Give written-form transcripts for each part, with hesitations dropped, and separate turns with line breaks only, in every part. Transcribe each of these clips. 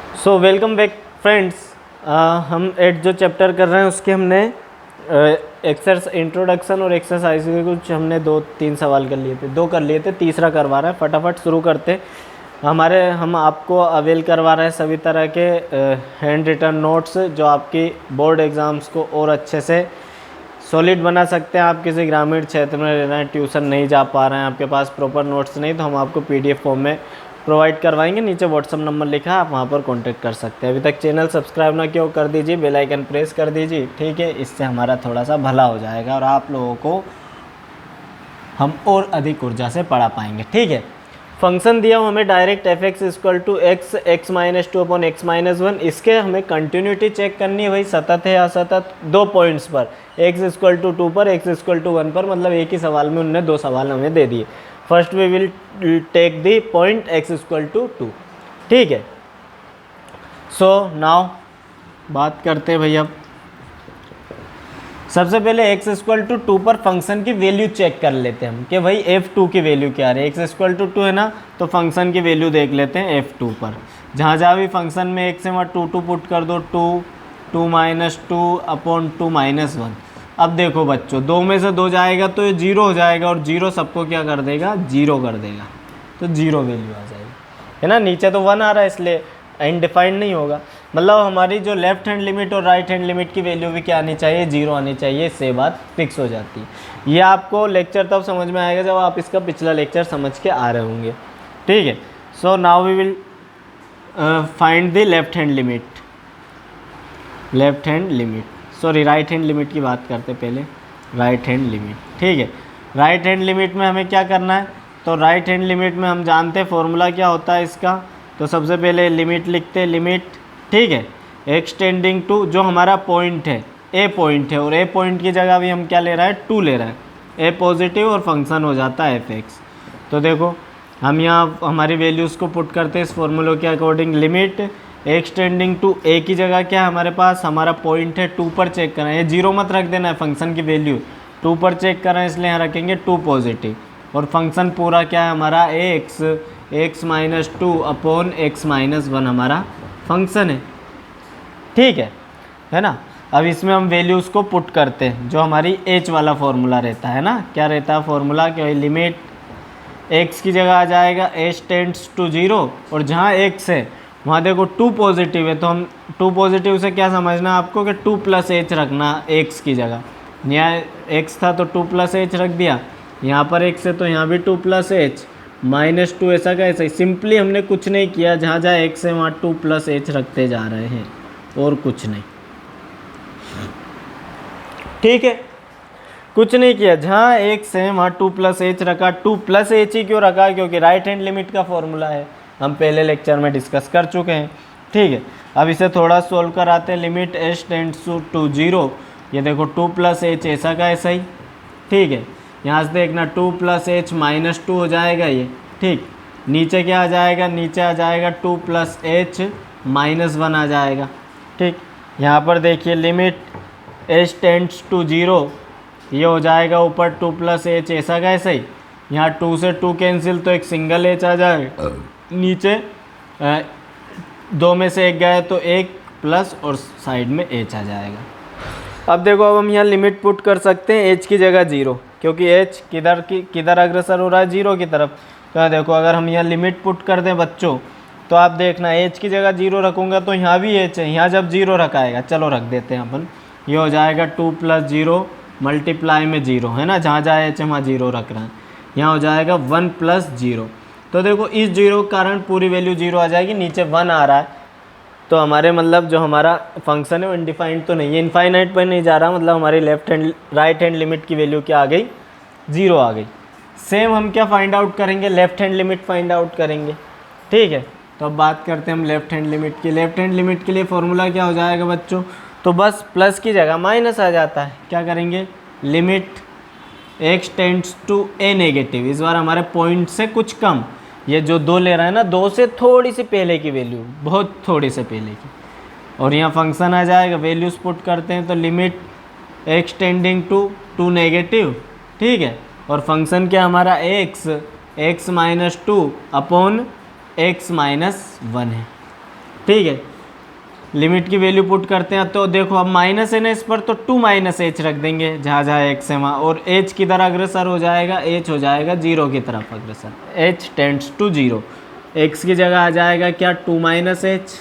So welcome back friends. हम eight जो chapter कर रहे हैं उसके हमने एक्सरसाइज इंट्रोडक्शन और एक्सरसाइज के कुछ हमने 2-3 सवाल कर लिए थे, 2 कर लिए थे, तीसरा करवा रहे हैं। फटाफट शुरू करते। हम आपको अवेल करवा रहे हैं सभी तरह के हैंड रिटन नोट्स जो आपकी बोर्ड एग्ज़ाम्स को और अच्छे से सॉलिड बना सकते हैं। आप किसी ग्रामीण क्षेत्र में रह रहे हैं, ट्यूशन नहीं जा पा रहे हैं, आपके पास प्रॉपर नोट्स नहीं, तो हम आपको PDF फॉर्म में प्रोवाइड करवाएंगे। नीचे व्हाट्सअप नंबर लिखा है, आप वहाँ पर कांटेक्ट कर सकते हैं। अभी तक चैनल सब्सक्राइब ना किया हो कर दीजिए, बेल आइकन प्रेस कर दीजिए, ठीक है। इससे हमारा थोड़ा सा भला हो जाएगा और आप लोगों को हम और अधिक ऊर्जा से पढ़ा पाएंगे, ठीक है। फंक्शन दिया हमें direct fx equal to x x minus two upon x minus one. इसके हमें कंटिन्यूटी चेक करनी है, भाई सतत है असतत। 2 पॉइंट्स पर x इक्वल टू 2 पर, x इक्वल टू 1 पर, मतलब एक ही सवाल में उनने 2 सवाल हमें दे दिए। First we will take the point x equal to 2, ठीक है। सो नाउ बात करते हैं भाई। अब सबसे पहले x इक्वल टू 2 पर फंक्शन की वैल्यू चेक कर लेते हैं हम कि भाई f2 की वैल्यू क्या है। x इक्वल टू 2 है ना, तो फंक्शन की वैल्यू देख लेते हैं f2 पर। जहाँ जहाँ भी फंक्शन में x से वहाँ 2 पुट कर दो, 2 माइनस 2 अपॉन 2 माइनस 1। अब देखो बच्चों, 2 में से 2 जाएगा तो ये 0 हो जाएगा, और 0 सबको क्या कर देगा, 0 कर देगा, तो 0 वैल्यू आ जाएगी, है ना। नीचे तो 1 आ रहा है इसलिए अनडिफाइंड नहीं होगा। मतलब हमारी जो लेफ्ट हैंड लिमिट और राइट हैंड लिमिट की वैल्यू भी क्या आनी चाहिए, 0 आनी चाहिए। इससे बात फिक्स हो जाती है। ये आपको लेक्चर तब समझ में आएगा जब आप इसका पिछला लेक्चर समझ के आ रहे होंगे, ठीक है। So now we will find the left hand limit, sorry right hand limit की बात करते पहले। राइट हैंड लिमिट, ठीक है। राइट हैंड लिमिट में हमें क्या करना है, तो राइट हैंड लिमिट में हम जानते हैं फॉर्मूला क्या होता है इसका। तो सबसे पहले लिमिट लिखते हैं, लिमिट, ठीक है, एक्सटेंडिंग टू, जो हमारा पॉइंट है ए पॉइंट है, और ए पॉइंट की जगह भी हम क्या ले रहा है, 2 ले रहा है, ए पॉजिटिव, और फंक्शन हो जाता है fx। तो देखो हम यहाँ हमारी वैल्यूज़ को पुट करते हैं इस फॉर्मूले के अकॉर्डिंग। लिमिट एक्सटेंडिंग टू ए की जगह क्या है हमारे पास, हमारा पॉइंट है 2 पर चेक करना है। ये 0 मत रख देना है, फंक्शन की वैल्यू 2 पर चेक कर रहे हैं इसलिए यहाँ रखेंगे 2 पॉजिटिव, और फंक्शन पूरा क्या है हमारा x minus 2 upon x minus 1 हमारा फंक्शन है, ठीक है ना। अब इसमें हम वैल्यूज़ को पुट करते हैं, जो हमारी h वाला फॉर्मूला रहता है ना। क्या रहता है फॉर्मूला, कि लिमिट x की जगह आ जाएगा h टेंड्स टू 0, और जहाँ x है वहाँ देखो 2 पॉजिटिव है, तो हम 2 पॉजिटिव से क्या समझना आपको कि 2 प्लस h रखना x की जगह। यहाँ x था तो 2 प्लस h रख दिया, यहाँ पर x है तो यहाँ भी 2 प्लस h, माइनस 2 ऐसा का ऐसा ही। सिंपली हमने कुछ नहीं किया, जहाँ जहाँ x है वहाँ 2 प्लस h रखते जा रहे हैं, और कुछ नहीं, ठीक है। कुछ नहीं किया, जहाँ x है वहाँ 2 प्लस h रखा। 2 प्लस h ही क्यों रखा, क्योंकि राइट हैंड लिमिट का फॉर्मूला है, हम पहले लेक्चर में डिस्कस कर चुके हैं, ठीक है। अब इसे थोड़ा सोल्व कराते हैं। लिमिट h टेंड्स टू 0, ये देखो 2 प्लस h ऐसा का ऐसा ही, ठीक है। यहाँ से देखना 2 प्लस h माइनस 2 हो जाएगा ये, ठीक। नीचे क्या आ जाएगा, नीचे आ जाएगा 2 प्लस h माइनस 1 आ जाएगा, ठीक। यहाँ पर देखिए लिमिट h टेंड्स टू 0, ये हो जाएगा ऊपर 2 प्लस h ऐसा का ऐसा ही। यहाँ 2 से 2 कैंसिल, तो एक सिंगल h आ जाएगा। नीचे 2 में से 1 गया तो 1 प्लस, और साइड में h आ जाएगा। अब देखो, अब हम यहाँ लिमिट पुट कर सकते हैं h की जगह 0, क्योंकि h किधर अग्रसर हो रहा है, 0 की तरफ। तो यहाँ देखो, अगर हम यहाँ लिमिट पुट कर दें बच्चों, तो आप देखना h की जगह 0 रखूँगा तो यहाँ भी h है, यहाँ जब 0 रखाएगा, चलो रख देते हैं अपन। ये हो जाएगा 2 प्लस 0 मल्टीप्लाई में 0, है ना, जहाँ जहाँ h है वहाँ 0 रख रहे हैं। यहाँ हो जाएगा 1 प्लस 0। तो देखो इस 0 के कारण पूरी वैल्यू 0 आ जाएगी। नीचे 1 आ रहा है, तो हमारे मतलब जो हमारा फंक्शन है वो इनडिफाइंड तो नहीं है, इनफाइनाइट पर नहीं जा रहा, मतलब हमारी राइट हैंड लिमिट की वैल्यू क्या आ गई, 0 आ गई। सेम हम क्या फाइंड आउट करेंगे, left hand limit find out करेंगे, ठीक है। तो अब बात करते हैं हम लेफ्ट हैंड लिमिट की। लेफ्ट हैंड लिमिट के लिए फॉर्मूला क्या हो जाएगा बच्चों, तो बस प्लस की जगह माइनस आ जाता है। क्या करेंगे, limit x tends to a negative, इस बार हमारे पॉइंट से कुछ कम, ये जो 2 ले रहा है ना, 2 से थोड़ी सी पहले की वैल्यू, बहुत थोड़ी से पहले की, और यहाँ फंक्शन आ जाएगा। वैल्यूज पुट करते हैं तो limit x tending to negative, ठीक है, और फंक्शन क्या हमारा x minus 2 upon x minus 1 है, ठीक है, लिमिट की वैल्यू पुट करते हैं। तो देखो अब माइनस है ना इस पर, तो 2 माइनस एच रख देंगे जहाँ जहाँ एक्स है वहाँ, और एच किधर अग्रसर हो जाएगा, एच हो जाएगा 0 की तरफ अग्रसर, एच टेंड्स टू 0। एक्स की जगह आ जाएगा क्या, 2 माइनस एच,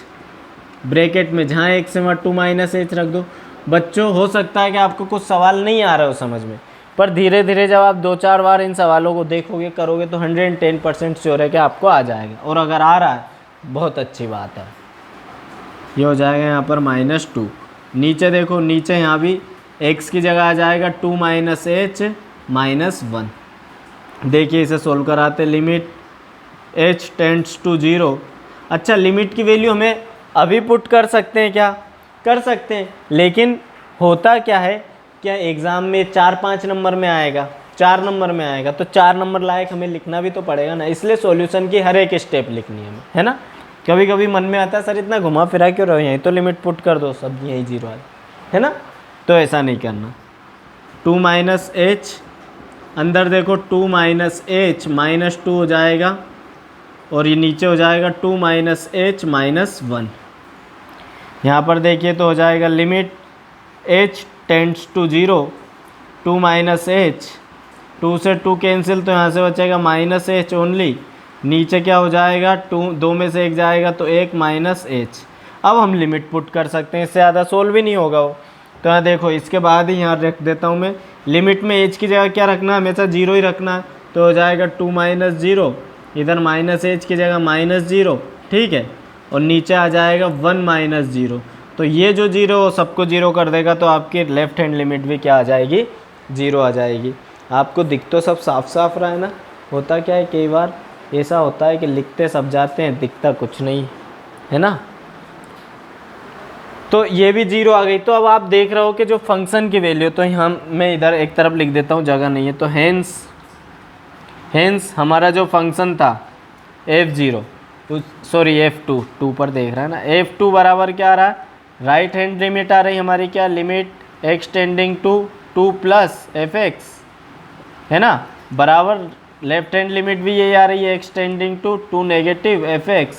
ब्रैकेट में जहाँ एक्स है वहाँ 2 माइनस एच रख दो। बच्चों हो सकता है कि आपको कुछ सवाल नहीं आ रहा हो समझ में, पर धीरे धीरे जब आप 2-4 बार इन सवालों को देखोगे करोगे तो 110% श्योर है कि आपको आ जाएगा। और अगर आ रहा है बहुत अच्छी बात है। ये हो जाएगा यहाँ पर -2। नीचे देखो, नीचे यहाँ भी x की जगह आ जाएगा 2 माइनस एच -1। देखिए इसे सोल्व कराते, लिमिट h टेंड्स टू 0। अच्छा, लिमिट की वैल्यू हमें अभी पुट कर सकते हैं क्या, कर सकते हैं, लेकिन होता क्या है, क्या एग्ज़ाम में 4-5 नंबर में आएगा, 4 नंबर में आएगा, तो 4 नंबर लायक हमें लिखना भी तो पड़ेगा ना, इसलिए सॉल्यूशन की हर एक स्टेप लिखनी है हमें, है ना। कभी कभी मन में आता है सर इतना घुमा फिरा क्यों रहो, यहीं तो लिमिट पुट कर दो, सब यही 0 है ना, तो ऐसा नहीं करना। 2 माइनस एच, अंदर देखो 2 माइनस एच -2 हो जाएगा, और ये नीचे हो जाएगा 2 माइनस एच -1। यहाँ पर देखिए तो हो जाएगा limit h tends to 0, 2 minus h, 2 से 2 कैंसिल, तो यहाँ से बचेगा -h ओनली। नीचे क्या हो जाएगा, 2 में से 1 जाएगा तो 1 माइनस एच। अब हम लिमिट पुट कर सकते हैं, इससे ज़्यादा सोल्व भी नहीं होगा वो। तो यहाँ देखो इसके बाद ही यहाँ रख देता हूँ मैं, लिमिट में h की जगह क्या रखना है, हमेशा 0 ही रखना है, तो हो जाएगा 2 माइनस 0, इधर -h की जगह -0, ठीक है, और नीचे आ जाएगा 1 माइनस 0। तो ये जो 0 सबको 0 कर देगा, तो आपकी लेफ्ट हैंड लिमिट भी क्या आ जाएगी, 0 आ जाएगी। आपको दिख तो सब साफ साफ रहा है ना। होता क्या है, कई बार ऐसा होता है कि लिखते सब जाते हैं, दिखता कुछ नहीं है ना। तो ये भी 0 आ गई। तो अब आप देख रहे हो कि जो फंक्शन की वैल्यू, तो यहाँ मैं इधर एक तरफ लिख देता हूँ, जगह नहीं है, तो हेंस हमारा जो फंक्शन था f0, सॉरी f2, 2 पर देख रहा है ना, f2 बराबर क्या आ रहा है, राइट हैंड लिमिट आ रही हमारी क्या, limit x tending to 2 plus fx, है ना, बराबर लेफ्ट हैंड लिमिट भी यही आ रही है, x tending to 2 negative fx,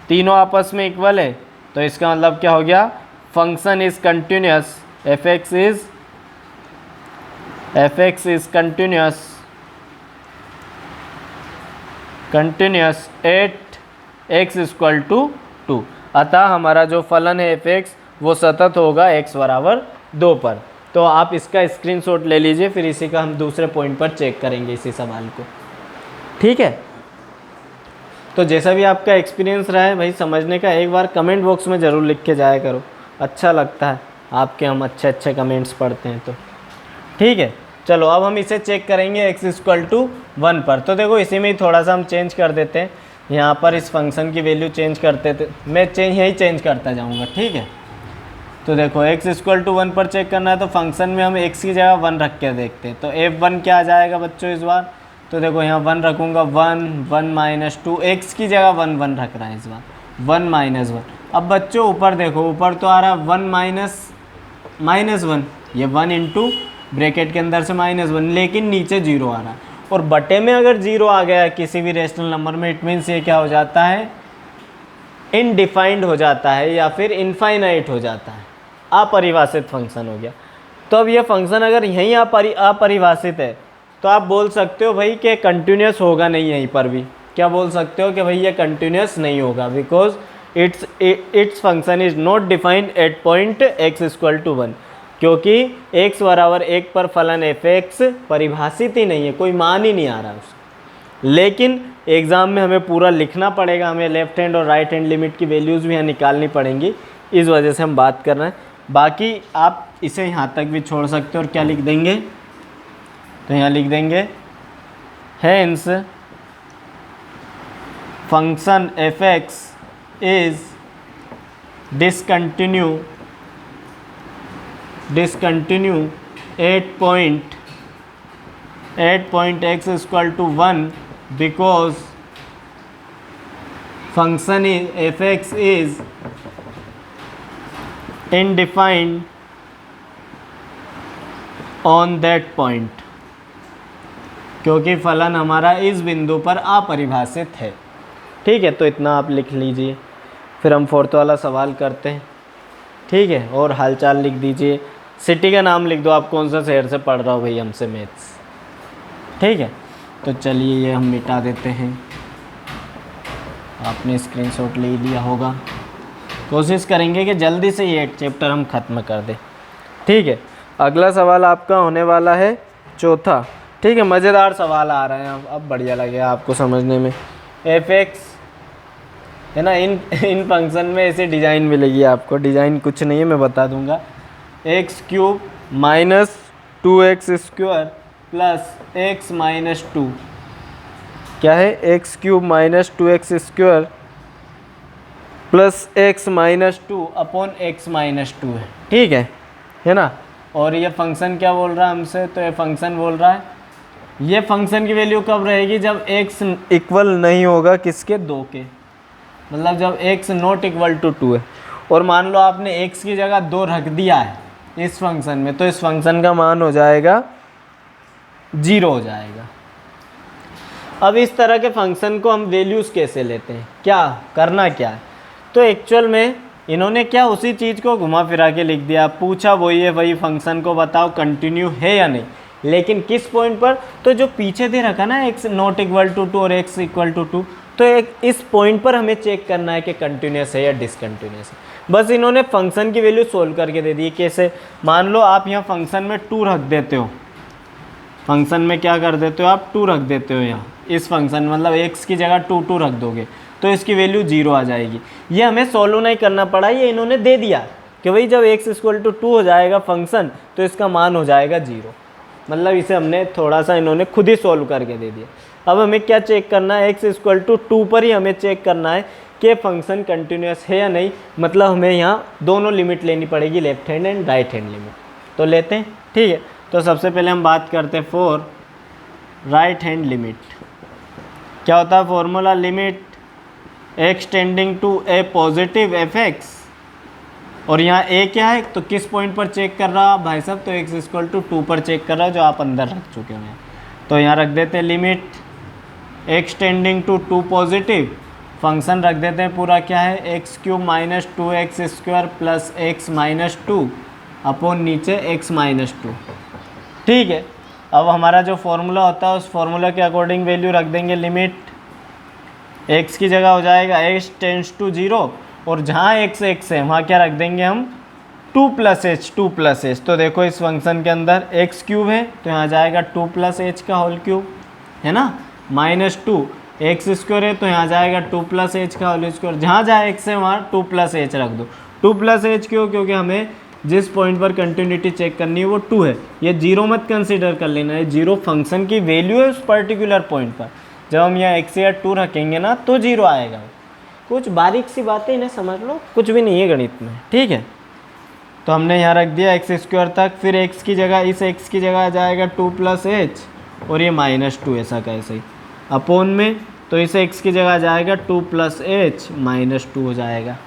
तीनों आपस में इक्वल है। तो इसका मतलब क्या हो गया, function is continuous, fx is continuous at x equal to 2। अतः हमारा जो फलन है fx वो सतत होगा x बराबर 2 पर। तो आप इसका स्क्रीनशॉट ले लीजिए, फिर इसी का हम दूसरे पॉइंट पर चेक करेंगे इसी सवाल को, ठीक है। तो जैसा भी आपका एक्सपीरियंस रहा है भाई समझने का, एक बार कमेंट बॉक्स में ज़रूर लिख के जाया करो, अच्छा लगता है आपके हम अच्छे अच्छे कमेंट्स पढ़ते हैं तो, ठीक है। चलो अब हम इसे चेक करेंगे x इक्वल टू 1 पर। तो देखो इसी में ही थोड़ा सा हम चेंज कर देते हैं, यहाँ पर इस फंक्शन की वैल्यू चेंज करते थे, मैं यही चेंज करता जाऊँगा, ठीक है। तो देखो x इक्वल टू 1 पर चेक करना है, तो फंक्शन में हम x की जगह 1 रख के देखते हैं। तो f1 क्या आ जाएगा बच्चों इस बार, तो देखो यहाँ 1 रखूँगा, 1 माइनस 2, x की जगह 1 रख रहा है इस बार, 1 माइनस 1। अब बच्चों ऊपर देखो, ऊपर तो आ रहा है 1 माइनस 1, ये 1 इंटू ब्रैकेट के अंदर से -1, लेकिन नीचे 0 आ रहा है, और बटे में अगर 0 आ गया किसी भी रेशनल नंबर में, इट मीन्स ये क्या हो जाता है, इनडिफाइंड हो जाता है या फिर इनफाइनाइट हो जाता है, अपरिभाषित फंक्शन हो गया। तो अब ये फंक्शन अगर यहीं अपरिभाषित है, तो आप बोल सकते हो भाई कि कंटिन्यूस होगा नहीं, यहीं पर भी क्या बोल सकते हो कि भाई ये कंटिन्यूस नहीं होगा, because it's function is not defined at point x equal to 1, क्योंकि x बराबर 1 पर फलन fx परिभाषित ही नहीं है, कोई मान ही नहीं आ रहा उसका। लेकिन एग्ज़ाम में हमें पूरा लिखना पड़ेगा, हमें लेफ्ट हैंड और राइट हैंड लिमिट की वैल्यूज़ भी यहाँ निकालनी पड़ेंगी, इस वजह से हम बात कर रहे हैं। बाकी आप इसे यहाँ तक भी छोड़ सकते हो, और क्या लिख देंगे, तो यहाँ लिख देंगे hence function fx is discontinue at point x equal to 1, because function fx is undefined on that point, क्योंकि फलन हमारा इस बिंदु पर अपरिभाषित है, ठीक है। तो इतना आप लिख लीजिए। फिर हम फोर्थ वाला सवाल करते हैं, ठीक है। और हालचाल लिख दीजिए, सिटी का नाम लिख दो, आप कौन सा शहर से पढ़ रहा हो भाई हमसे मैथ्स, ठीक है। तो चलिए ये हम मिटा देते हैं, आपने स्क्रीनशॉट ले लिया होगा। कोशिश करेंगे कि जल्दी से ये चैप्टर हम ख़त्म कर दें, ठीक है। अगला सवाल आपका होने वाला है चौथा, ठीक है। मज़ेदार सवाल आ रहे हैं, अब बढ़िया लगेगा आपको समझने में। f(x) है ना, इन फंक्शन में ऐसे डिज़ाइन मिलेगी आपको, डिज़ाइन कुछ नहीं है मैं बता दूंगा। x³ minus 2x² plus x minus 2, क्या है, x³ minus 2x² plus x minus 2 upon x minus 2 है, ठीक है ना। और ये फंक्शन क्या बोल रहा है हमसे, तो ये फंक्शन बोल रहा है ये फंक्शन की वैल्यू कब रहेगी, जब x इक्वल नहीं होगा किसके, 2 के, मतलब जब x नॉट इक्वल टू 2 है। और मान लो आपने x की जगह 2 रख दिया है इस फंक्शन में, तो इस फंक्शन का मान हो जाएगा 0 हो जाएगा। अब इस तरह के फंक्शन को हम वैल्यूज़ कैसे लेते हैं, क्या करना क्या है, तो एक्चुअल में इन्होंने क्या उसी चीज़ को घुमा फिरा के लिख दिया, पूछा वही है वही फंक्शन को बताओ कंटिन्यू है या नहीं, लेकिन किस पॉइंट पर, तो जो पीछे दे रखा ना x नॉट इक्वल टू 2 और x इक्वल टू 2, तो एक इस पॉइंट पर हमें चेक करना है कि कंटिन्यूस है या डिसकंटिन्यूस है। बस इन्होंने फंक्शन की वैल्यू सोल्व करके दे दी। कैसे, मान लो आप यहाँ फंक्शन में 2 रख देते हो, फंक्शन में क्या कर देते हो आप, 2 रख देते हो यहाँ इस फंक्शन, मतलब x की जगह 2 रख दोगे तो इसकी वैल्यू 0 आ जाएगी। ये हमें सोल्व नहीं करना पड़ा, ये इन्होंने दे दिया कि भाई जब x इक्वल टू 2 हो जाएगा फंक्शन तो इसका मान हो जाएगा 0, मतलब इसे हमने थोड़ा सा इन्होंने खुद ही सोल्व करके दे दिया। अब हमें क्या चेक करना है, x इक्वल टू 2 पर ही हमें चेक करना है कि फंक्शन कंटिन्यूस है या नहीं, मतलब हमें यहाँ दोनों लिमिट लेनी पड़ेगी, left hand and right hand limit. तो लेते हैं, ठीक है। तो सबसे पहले हम बात करते हैं फॉर राइट हैंड लिमिट। क्या होता है formula, limit x tending to a positive f(x), और यहाँ a क्या है, तो किस पॉइंट पर चेक कर रहा है भाई साहब, तो x इक्वल टू 2 पर चेक कर रहा है जो आप अंदर रख चुके हैं। तो यहाँ रख देते हैं limit x tending to 2 positive, function रख देते हैं पूरा क्या है, x³ minus 2x² plus x minus 2 upon नीचे x माइनस 2, ठीक है। अब हमारा जो फॉर्मूला होता है उस फॉर्मूला के अकॉर्डिंग वैल्यू रख देंगे, लिमिट x की जगह हो जाएगा x टेंड्स टू 0, और जहाँ x है वहाँ क्या रख देंगे हम 2 प्लस h। तो देखो इस फंक्शन के अंदर x³ है तो यहाँ जाएगा 2 प्लस h का होल क्यूब, है ना, माइनस 2 x² है तो यहाँ जाएगा 2 प्लस h का होल स्क्वायर, जहाँ जहाँ x है वहाँ 2 प्लस h रख दो। 2 प्लस h क्यों, क्योंकि हमें जिस पॉइंट पर कंटिन्यूटी चेक करनी है वो 2 है, ये 0 मत कंसीडर कर लेना है, 0 फंक्शन की वैल्यू है उस पर्टिकुलर पॉइंट पर। जब हम यहाँ x या 2 रखेंगे ना तो 0 आएगा। कुछ बारीक सी बातें इन्हें समझ लो, कुछ भी नहीं है गणित में, ठीक है। तो हमने यहाँ रख दिया x² तक, फिर x की जगह, इस x की जगह आ जाएगा 2 प्लस h और ये माइनस 2 ऐसा कैसे ही अपॉन में, तो इस x की जगह आ जाएगा 2 प्लस h माइनस 2 हो जाएगा,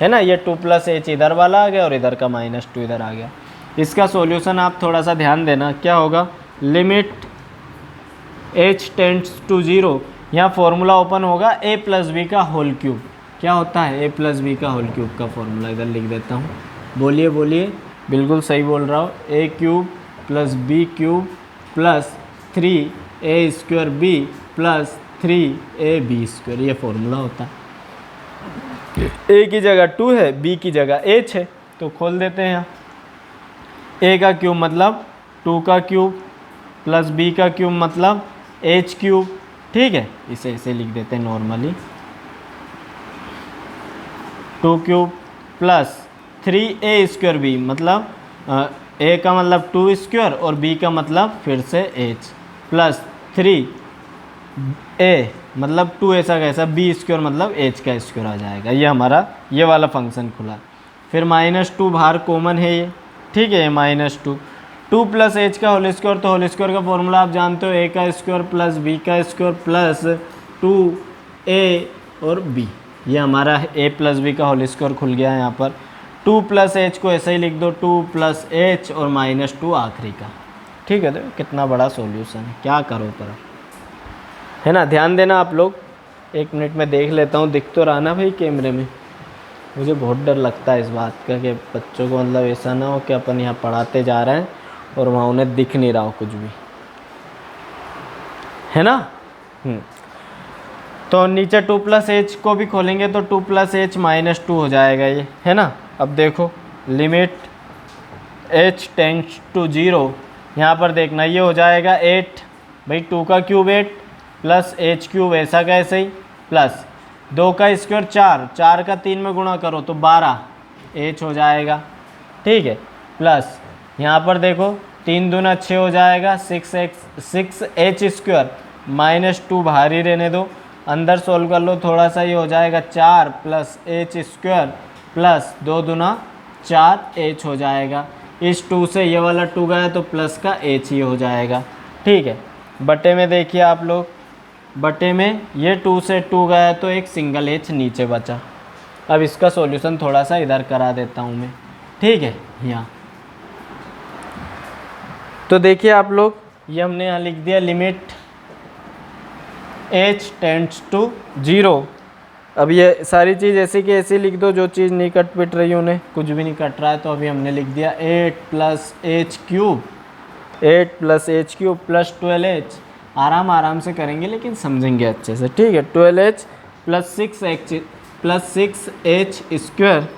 है ना। ये 2 प्लस h इधर वाला आ गया और इधर का माइनस 2 इधर आ गया। इसका सॉल्यूशन आप थोड़ा सा ध्यान देना, क्या होगा, लिमिट h टेंड्स टू 0, यहाँ फॉर्मूला ओपन होगा a प्लस बी का होल क्यूब। क्या होता है a प्लस बी का होल क्यूब का फॉर्मूला, इधर लिख देता हूँ, बोलिए बोलिए, बिल्कुल सही बोल रहा हूँ, a³ plus b³ plus 3a² b plus 3ab², ये फॉर्मूला होता है। a की जगह 2 है, b की जगह h है, तो खोल देते हैं यहाँ, a का क्यूब मतलब 2 का क्यूब प्लस b का क्यूब मतलब h³, ठीक है। इसे ऐसे लिख देते हैं नॉर्मली, 2³ प्लस 3a² b, मतलब a का मतलब 2² और b का मतलब फिर से h, प्लस 3a मतलब 2 ऐसा कैसा, b² मतलब h का स्क्वायर आ जाएगा। ये हमारा ये वाला फंक्शन खुला। फिर माइनस 2 बाहर कॉमन है ये, ठीक है, माइनस 2 प्लस h का होल स्क्वायर, तो होल स्क्वायर का फॉर्मूला आप जानते हो, a का स्क्वायर प्लस b का स्क्वायर प्लस 2a और b, ये हमारा a प्लस b का होल स्क्वायर खुल गया है यहाँ पर। 2 प्लस h को ऐसे ही लिख दो, 2 प्लस h और माइनस 2 आखिरी का, ठीक है। तो कितना बड़ा सॉल्यूशन है, क्या करो पर, है ना। ध्यान देना आप लोग, 1 मिनट में देख लेता हूँ, दिख तो रहा ना भाई कैमरे में, मुझे बहुत डर लगता है इस बात का कि बच्चों को मतलब ऐसा ना हो कि अपन यहाँ पढ़ाते जा रहे हैं और वहाँ उन्हें दिख नहीं रहा हो कुछ भी, है ना। तो नीचे 2 + h को भी खोलेंगे तो 2 + h - 2 हो जाएगा ये, है ना। अब देखो लिमिट h टेंड्स टू 0, यहाँ पर देखना ये हो जाएगा 8, भाई 2 का क्यूब 8 प्लस h क्यूब ऐसा कैसे ही प्लस 2 का स्क्वायर 4, 4 का 3 में गुणा करो तो 12 h हो जाएगा, ठीक है। प्लस यहाँ पर देखो 3 दूना 6 हो जाएगा, 6h स्क्वायर -2 बाहर ही रहने दो, अंदर सोल्व कर लो थोड़ा सा, ये हो जाएगा 4 + h स्क्वायर प्लस 2 दूना 4h हो जाएगा। इस 2 से ये वाला 2 गया तो प्लस का h ही हो जाएगा, ठीक है। बटे में देखिए आप लोग, बटे में ये 2 से 2 गया तो एक सिंगल h नीचे बचा। अब इसका सॉल्यूशन थोड़ा सा इधर करा देता हूँ मैं, ठीक है। यहाँ तो देखिए आप लोग, ये हमने यहाँ लिख दिया लिमिट h टेंड्स टू 0। अब ये सारी चीज़ ऐसी की ऐसी लिख दो, जो चीज़ नहीं कट पिट रही उन्हें, कुछ भी नहीं कट रहा है। तो अभी हमने लिख दिया 8 + h cube, 8 + h cube plus 12h, आराम से करेंगे लेकिन समझेंगे अच्छे से, ठीक है। 12h + 6h स्क्वायर,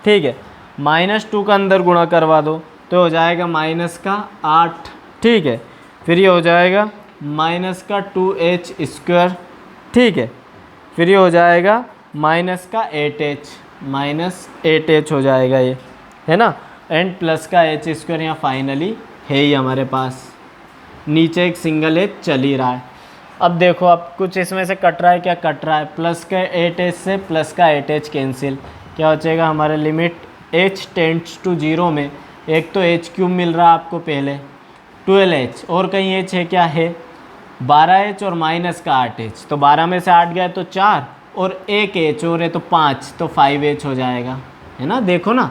ठीक है। -2 का अंदर गुणा करवा दो तो हो जाएगा -8, ठीक है। फिर ये हो जाएगा -2h स्क्वायर, ठीक है। फिर ये हो जाएगा -8h हो जाएगा ये, है ना। एंड प्लस का h स्क्वायर यहाँ फाइनली है ही हमारे पास, नीचे एक सिंगल h चल ही रहा है। अब देखो, अब कुछ इसमें से कट रहा है, क्या कट रहा है, प्लस का 8h से प्लस का 8h कैंसिल, क्या बचेगा हमारे लिमिट h टेंड्स टू 0 में। एक तो h क्यूब मिल रहा है आपको पहले, 12h और कहीं h है, क्या है 12h और माइनस का 8h, तो 12 में से 8 गया तो 4 और एक h और है तो 5, तो 5h हो जाएगा, है ना। देखो ना,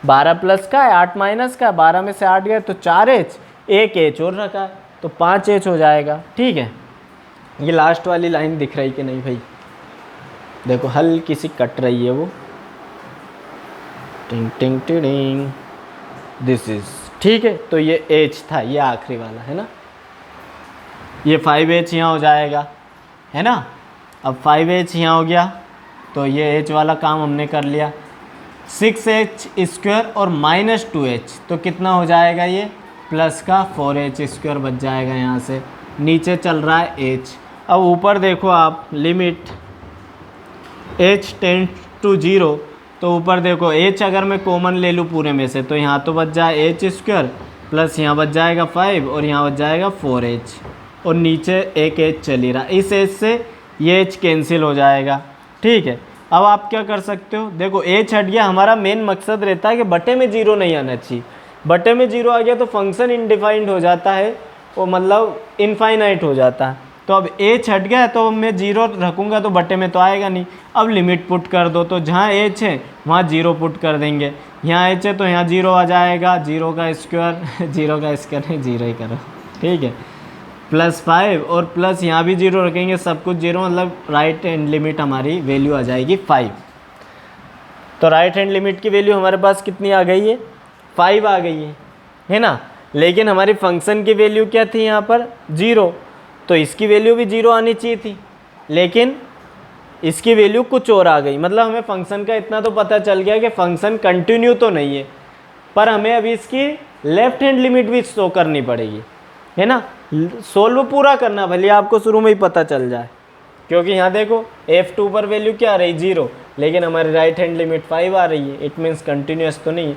12 प्लस का है, 8 माइनस का, 12 में से 8 गया तो 4h, एक h और रखा है तो 5h हो जाएगा, ठीक है। ये लास्ट वाली लाइन दिख रही कि नहीं भाई, देखो हल्की सी कट रही है वो, टिंग टिंग टिंग, दिस इज, ठीक है। तो ये h था, ये आखिरी वाला, है ना। ये 5h यहाँ हो जाएगा, है ना। अब 5h यहाँ हो गया तो ये h वाला काम हमने कर लिया। 6h स्क्वायर और -2h तो कितना हो जाएगा, ये प्लस का 4h स्क्वायर बच जाएगा यहाँ से, नीचे चल रहा है h। अब ऊपर देखो आप, लिमिट h टेंड्स टू 0, तो ऊपर देखो h अगर मैं कॉमन ले लूँ पूरे में से तो यहाँ तो बच जाए h स्क्वायर प्लस यहाँ बच जाएगा 5 और यहाँ बच जाएगा 4h और नीचे एक h चल ही रहा, इस h से ये h कैंसिल हो जाएगा, ठीक है। अब आप क्या कर सकते हो, देखो h हट गया, हमारा मेन मकसद रहता है कि बटे में 0 नहीं आना चाहिए। बटे में 0 आ गया तो फंक्शन इनडिफाइंड हो जाता है, वो मतलब इनफाइनाइट हो जाता है। तो अब h हट गया तो मैं 0 रखूँगा तो बटे में तो आएगा नहीं। अब लिमिट पुट कर दो, तो जहाँ h है वहाँ 0 पुट कर देंगे, यहाँ h है तो यहाँ 0 आ जाएगा, 0 का स्क्वायर 0 का स्क्वायर नहीं 0 ही करो, ठीक है। +5 और प्लस यहाँ भी 0 रखेंगे, सब कुछ 0, मतलब राइट हैंड लिमिट हमारी वैल्यू आ जाएगी 5। तो राइट हैंड लिमिट की वैल्यू हमारे पास कितनी आ गई है, 5 आ गई है ना। लेकिन हमारी फंक्शन की वैल्यू क्या थी यहाँ पर 0, तो इसकी वैल्यू भी 0 आनी चाहिए थी, लेकिन इसकी वैल्यू कुछ और आ गई। मतलब हमें फंक्शन का इतना तो पता चल गया कि फंक्शन कंटिन्यू तो नहीं है, पर हमें अभी इसकी लेफ्ट हैंड लिमिट भी शो करनी पड़ेगी, है ना। सोल्व पूरा करना, भले आपको शुरू में ही पता चल जाए, क्योंकि यहाँ देखो f2 पर वैल्यू क्या आ रही 0, लेकिन हमारी राइट हैंड लिमिट 5 आ रही है, इट मीन्स कंटिन्यूस तो नहीं है।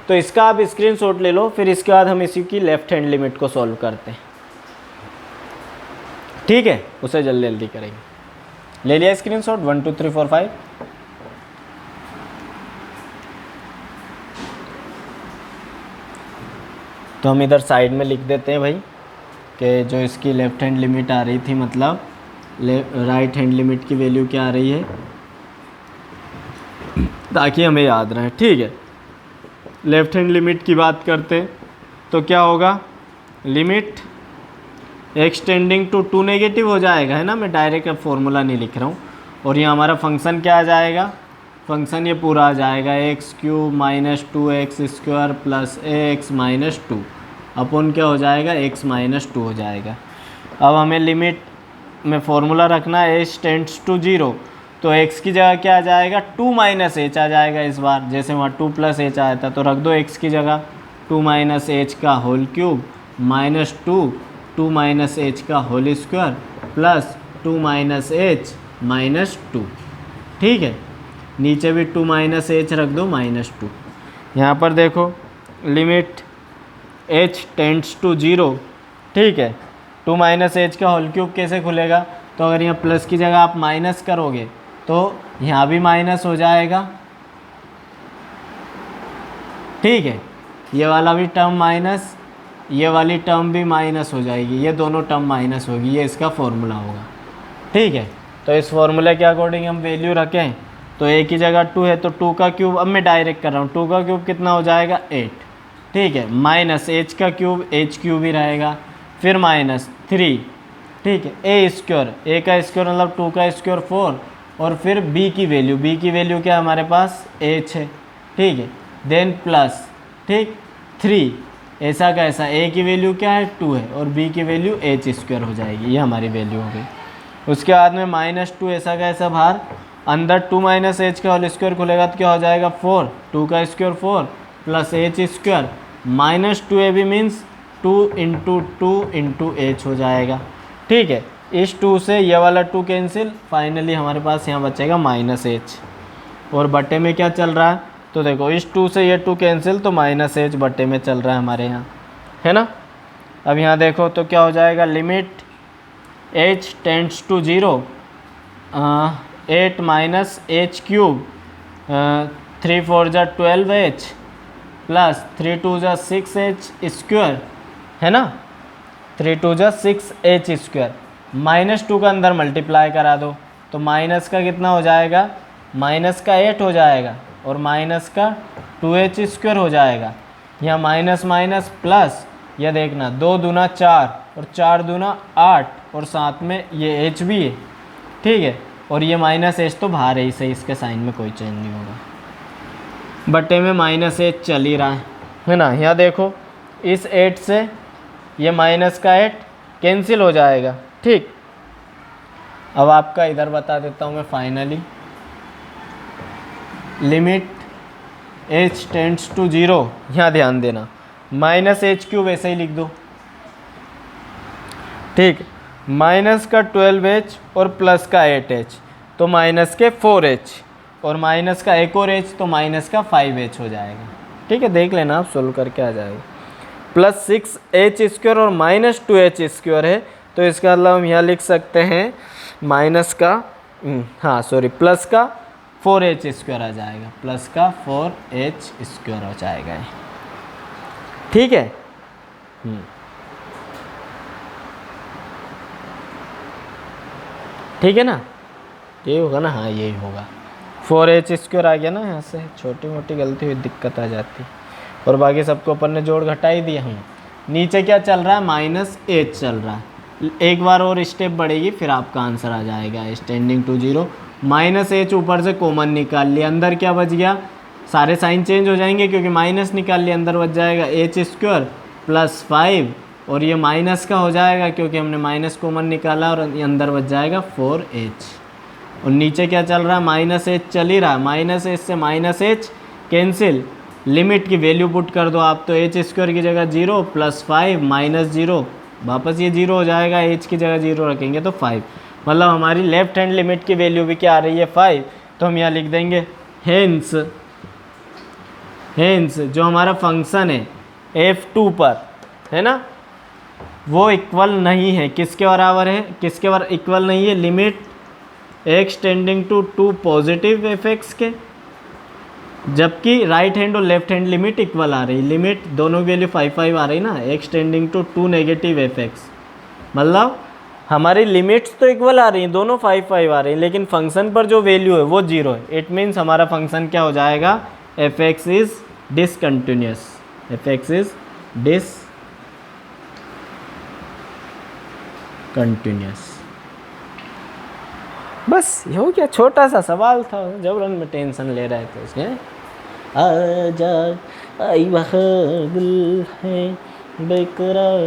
तो इसका आप स्क्रीनशॉट ले लो, फिर इसके बाद हम इसी की लेफ्ट हैंड लिमिट को सॉल्व करते हैं, ठीक है। उसे जल्दी जल्दी करेंगे। ले लिया स्क्रीनशॉट 1 2 3 4 5। तो हम इधर साइड में लिख देते हैं भाई कि जो इसकी लेफ़्ट हैंड लिमिट आ रही थी, मतलब राइट हैंड लिमिट की वैल्यू क्या आ रही है, ताकि हमें याद रहे, ठीक है। लेफ़्ट हैंड लिमिट की बात करते हैं तो क्या होगा, लिमिट एक्सटेंडिंग टू 2 नेगेटिव हो जाएगा, है ना। मैं डायरेक्ट अब फॉर्मूला नहीं लिख रहा हूँ। और ये हमारा फंक्शन क्या आ जाएगा, फंक्शन ये पूरा आ जाएगा x cube minus 2x² plus x minus 2 अपन क्या हो जाएगा x माइनस 2 हो जाएगा। अब हमें लिमिट में फॉर्मूला रखना है h टेंड्स टू 0, तो x की जगह क्या आ जाएगा 2 माइनस एच आ जाएगा इस बार, जैसे वहाँ 2 प्लस एच आया था तो रख दो x की जगह 2 माइनस एच का whole cube minus 2 minus H का whole square plus 2 minus H minus 2। ठीक है, नीचे भी 2 माइनस एच रख दो माइनस 2। यहाँ पर देखो लिमिट h टेंड्स टू 0, ठीक है, 2 माइनस एच का होल क्यूब कैसे खुलेगा, तो अगर यहाँ प्लस की जगह आप माइनस करोगे तो यहाँ भी माइनस हो जाएगा। ठीक है, ये वाला भी टर्म माइनस, ये वाली टर्म भी माइनस हो जाएगी, ये दोनों टर्म माइनस होगी, ये इसका फॉर्मूला होगा। ठीक है, तो इस फॉर्मूले के अकॉर्डिंग हम वैल्यू रखें तो a की जगह 2 है तो 2 का क्यूब, अब मैं डायरेक्ट कर रहा हूँ, 2 का क्यूब कितना हो जाएगा 8। ठीक है, माइनस h का क्यूब h क्यूब ही रहेगा, फिर माइनस 3। ठीक है, a स्क्वायर, a का स्क्वायर मतलब 2 का स्क्वायर 4, और फिर b की वैल्यू क्या हमारे पास h है। ठीक है, देन प्लस, ठीक, 3, ऐसा का ऐसा, a की वैल्यू क्या है 2 है और b की वैल्यू h स्क्वायर हो जाएगी, ये हमारी वैल्यू हो गई। उसके बाद में माइनस 2 ऐसा का ऐसा बाहर, अंदर 2 माइनस एच का होल स्क्वायर खुलेगा तो क्या हो जाएगा 4, 2 का square 4 plus H square minus 2ab means 2 into 2 into H हो जाएगा। ठीक है, इस 2 से ये वाला 2 कैंसिल, फाइनली हमारे पास यहाँ बचेगा माइनस एच, और बटे में क्या चल रहा है, तो देखो इस 2 से ये 2 कैंसिल तो माइनस एच बटे में चल रहा है हमारे यहाँ, है ना। अब यहाँ देखो तो क्या हो जाएगा, limit h tends to 0 8 minus h cube 3 4 जा 12h प्लस 3 2 जा 6h स्क्वायर, है ना, 3 2 जा 6h स्क्वायर, माइनस 2 का अंदर मल्टीप्लाई करा दो तो माइनस का कितना हो जाएगा, माइनस का 8 हो जाएगा और माइनस का 2h स्क्वायर हो जाएगा। यहाँ माइनस माइनस प्लस, यह देखना 2 दूना 4 और 4 दूना 8 और साथ में ये h भी है। ठीक है, और ये माइनस एच तो बाहर है ही सही, इसके साइन में कोई चेंज नहीं होगा, बटे में माइनस एच चल ही रहा है ना। यहाँ देखो इस 8 से ये माइनस का 8 कैंसिल हो जाएगा। ठीक, अब आपका इधर बता देता हूँ मैं finally, limit h tends to 0, यहाँ ध्यान देना माइनस एच क्यूब ऐसे ही लिख दो। ठीक, माइनस का 12h और प्लस का 8h तो माइनस के 4h और माइनस का एक और h तो माइनस का 5h हो जाएगा। ठीक है, देख लेना आप, सोल्व करके आ जाएगा। प्लस 6h स्क्वायर और माइनस 2h स्क्वायर है तो इसका मतलब हम यहाँ लिख सकते हैं माइनस का प्लस का 4h स्क्वायर आ जाएगा, प्लस का 4h स्क्वायर हो जाएगा। ठीक है, ठीक है ना, यही होगा ना, हाँ यही होगा, 4h स्क्वायर आ गया ना। यहाँ से छोटी मोटी गलती हुई दिक्कत आ जाती, और बाकी सबको अपन ने जोड़ घटा ही दिया। हम नीचे क्या चल रहा है, माइनस एच चल रहा है, एक बार और स्टेप बढ़ेगी फिर आपका आंसर आ जाएगा h tending to 0। Minus h ऊपर से कॉमन निकाल लिया, अंदर क्या बच गया, सारे साइन चेंज हो जाएंगे क्योंकि माइनस निकाल लिया, अंदर बच जाएगा h स्क्वायर प्लस 5 और ये माइनस का हो जाएगा क्योंकि हमने माइनस कॉमन निकाला, और अंदर बच जाएगा 4h। और नीचे क्या चल रहा है, माइनस एच चल ही रहा है, माइनस एच से माइनस एच कैंसिल, लिमिट की वैल्यू पुट कर दो आप, तो h स्क्वायर की जगह 0 प्लस 5 माइनस 0, वापस ये 0 हो जाएगा, h की जगह 0 रखेंगे तो 5, मतलब हमारी लेफ्ट हैंड लिमिट की वैल्यू भी क्या आ रही है 5। तो हम यहाँ लिख देंगे हेंस जो हमारा फंक्शन है f2 पर, है ना, वो इक्वल नहीं है, किसके बराबर है, किसके बराबर इक्वल नहीं है, limit x tending to 2 positive fx के, जबकि राइट हैंड और लेफ्ट हैंड लिमिट इक्वल आ रही, लिमिट दोनों की वैल्यू 5 5 आ रही ना, x tending to 2 negative fx, मतलब हमारी लिमिट्स तो इक्वल आ रही हैं, दोनों 5 5 आ रही हैं, लेकिन फंक्शन पर जो वैल्यू है वो 0 है। इट मीन्स हमारा फंक्शन क्या हो जाएगा, fx is discontinuous, fx is discontinuous. बस ये हो गया, छोटा सा सवाल था, जबरन में टेंशन ले रहे थे उसके। आजा आई बहार दिल है बेकरार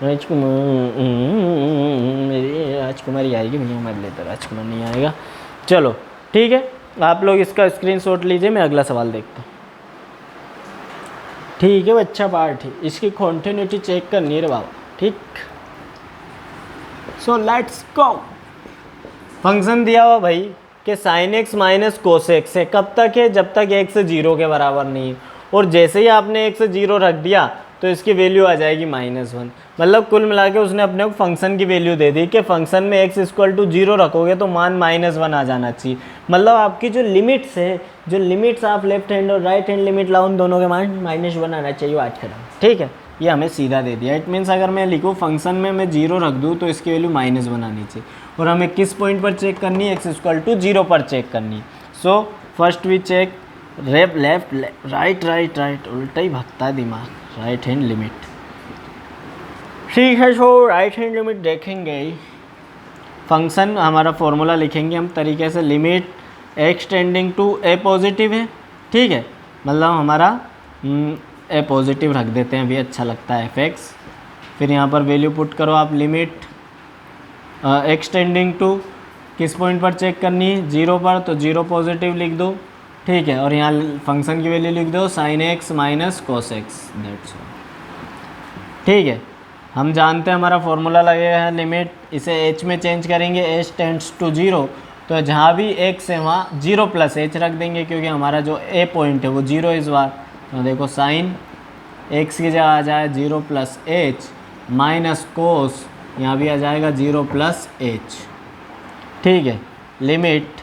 राजकुमार, मेरी राजकुमारी आएगी भैया, मत लेता, राजकुमार नहीं आएगा। चलो ठीक है, आप लोग इसका स्क्रीनशॉट लीजिए, मैं अगला सवाल देखता हूँ। ठीक है, अच्छा पार्ट है, इसकी कॉन्टिन्यूटी चेक करनी है बाबा, ठीक। So let's go. फंक्शन दिया हुआ भाई कि sign x minus cos x है, कब तक है, जब तक एक्स 0 के बराबर नहीं है, और जैसे ही आपने एक्स 0 रख दिया तो इसकी वैल्यू आ जाएगी -1। मतलब कुल मिला के उसने अपने को फंक्शन की वैल्यू दे दी कि फंक्शन में एक्स इक्वल टू 0 रखोगे तो मान -1 आ जाना चाहिए। मतलब आपकी जो लिमिट्स है, जो लिमिट्स आप लेफ्ट हैंड और राइट हैंड लिमिट लाओ, उन दोनों के मान -1 आना चाहिए, आज खत्म, ठीक है। ये हमें सीधा दे दिया। इट मीन्स अगर मैं लिखूँ फंक्शन में मैं 0 रख दूँ तो इसकी वैल्यू -1 आनी चाहिए, और हमें किस पॉइंट पर चेक करनी है, एक्स इक्वल टू 0 पर चेक करनी है। So first we check left right right right, उल्टा ही भगता है दिमाग, राइट हैंड लिमिट, ठीक है। सो राइट हैंड लिमिट देखेंगे, फंक्शन हमारा फॉर्मूला लिखेंगे हम तरीके से, limit x tending to a positive है, ठीक है। मतलब हमारा ए पॉजिटिव रख देते हैं, भी अच्छा लगता है, एफ एक्स। फिर यहाँ पर वैल्यू पुट करो आप, लिमिट एक्स टेंडिंग टू किस पॉइंट पर चेक करनी है, 0 पर, तो 0 पॉजिटिव लिख दो, ठीक है। और यहाँ फंक्शन की वैल्यू लिख दो sign x minus cos x, that's all, ठीक है। हम जानते हैं हमारा फॉर्मूला लगेगा है लिमिट, इसे एच में चेंज करेंगे, एच टेंड्स टू 0, तो जहाँ भी एक्स है वहाँ 0 प्लस एच रख देंगे, क्योंकि हमारा जो ए पॉइंट है वो 0 इस बार। तो देखो साइन एक्स की जगह आ जाए 0 प्लस एच माइनस कोस, यहाँ भी आ जाएगा 0 प्लस एच, ठीक है। लिमिट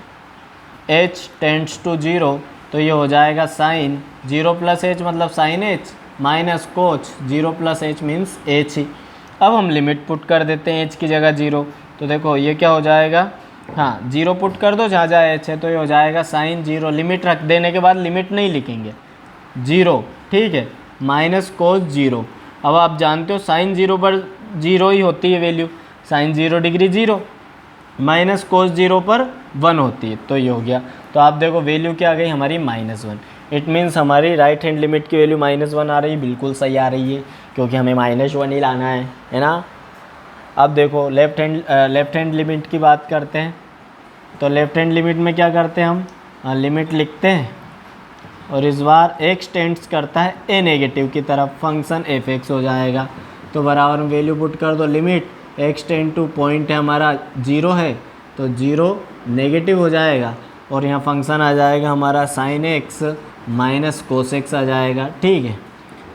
एच टेंड्स टू 0, तो ये हो जाएगा साइन 0 प्लस एच मतलब sine H minus cos 0 plus H means H ही। अब हम लिमिट पुट कर देते हैं एच की जगह 0, तो देखो ये क्या हो जाएगा, हाँ 0 पुट कर दो जहाँ जहाँ एच है, तो ये हो जाएगा साइन 0, लिमिट रख देने के बाद लिमिट नहीं लिखेंगे 0, ठीक है, माइनस कोस 0। अब आप जानते हो साइन 0 पर 0 ही होती है value, sine 0 degree 0, minus cos 0 पर 1 होती है, तो ये हो गया। तो आप देखो वैल्यू क्या आ गई हमारी -1। इट मीन्स हमारी राइट हैंड लिमिट की वैल्यू -1 आ रही है, बिल्कुल सही आ रही है, क्योंकि हमें -1 ही लाना है ना। अब देखो लेफ्ट हैंड लिमिट की बात करते हैं, तो लेफ्ट हैंड लिमिट में क्या करते हैं हम, लिमिट लिखते हैं, और इस बार एक्स टेंड्स करता है ए नेगेटिव की तरफ, फंक्शन एफ एक्स हो जाएगा। तो बराबर में वैल्यू पुट कर दो, limit x tend two point है हमारा 0 है, तो 0 नेगेटिव हो जाएगा, और यहाँ फंक्शन आ जाएगा हमारा sine x minus cos x आ जाएगा, ठीक है।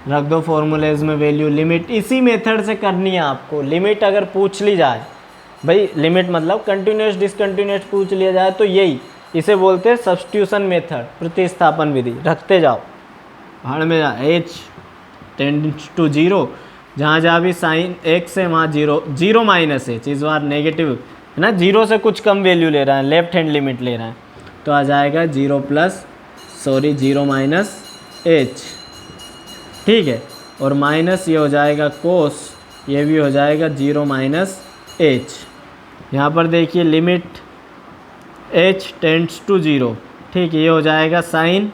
रख दो फॉर्मूलेज में वैल्यू, लिमिट इसी मेथड से करनी है आपको। लिमिट अगर पूछ ली जाए भाई, लिमिट मतलब कंटिन्यूस डिसकंटिन्यूस पूछ लिया जाए तो यही, इसे बोलते हैं सब्स्टिट्यूशन मेथड, प्रतिस्थापन विधि। रखते जाओ, भाड़ में जा, एच टेंड्स टू 0, जहाँ जहाँ भी साइन एक्स है वहाँ 0 माइनस एच, इस बार नेगेटिव है ना, 0 से कुछ कम वैल्यू ले रहा है, लेफ्ट हैंड लिमिट ले रहा है, तो आ जाएगा 0 माइनस एच, ठीक है। और माइनस ये हो जाएगा कोस, ये भी हो जाएगा 0 माइनस एच। यहाँ पर देखिए लिमिट एच टेंड्स टू 0, ठीक है, ये हो जाएगा साइन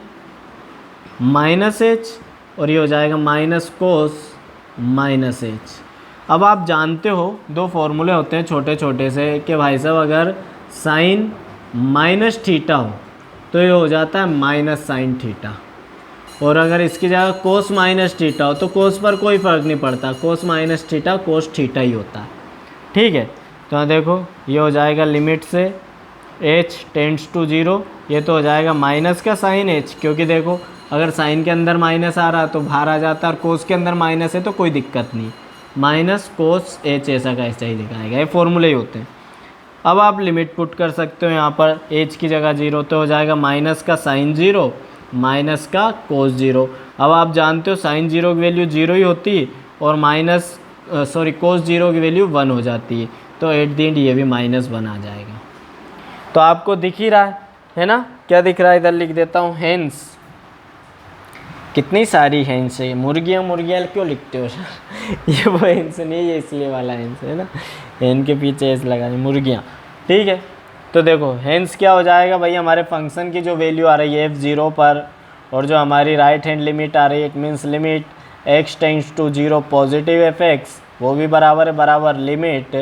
माइनस एच, और ये हो जाएगा माइनस कोस माइनस एच। अब आप जानते हो दो फॉर्मूले होते हैं छोटे छोटे से, कि भाई साहब अगर साइन माइनस थीटा हो तो ये हो जाता है माइनस साइन थीटा, और अगर इसकी जगह कोस माइनस थीटा हो तो कोस पर कोई फ़र्क नहीं पड़ता, cos minus theta cos theta ही होता है, ठीक है। तो देखो ये हो जाएगा लिमिट से h टेंड्स टू 0, ये तो हो जाएगा माइनस का साइन h, क्योंकि देखो अगर साइन के अंदर माइनस आ रहा तो बाहर आ जाता है, और कोस के अंदर माइनस है तो कोई दिक्कत नहीं, माइनस कोस h ऐसा का ऐसा ही दिखाएगा, ये फॉर्मूले ही होते हैं। अब आप लिमिट पुट कर सकते हो यहाँ पर, h की जगह 0, तो हो जाएगा माइनस का साइन 0 माइनस का कोस 0। अब आप जानते हो साइन 0 की वैल्यू 0 ही होती है, और कोस 0 की वैल्यू 1 हो जाती है, तो एट द एंड ये भी -1 आ जाएगा। तो आपको दिख ही रहा है ना, क्या दिख रहा है, इधर लिख देता हूँ हेंस। कितनी सारी हेंस है, मुर्गियाँ क्यों लिखते हो ये वो हेंस नहीं है, ये इसलिए वाला हेंस है ना, हेन के पीछे एस लगा मुर्गियाँ, ठीक है। तो देखो हेंस क्या हो जाएगा भाई, हमारे फंक्शन की जो वैल्यू आ रही है f0 पर और जो हमारी राइट हैंड लिमिट आ रही है, it means limit x tends to 0 positive fx, वो भी बराबर है बराबर limit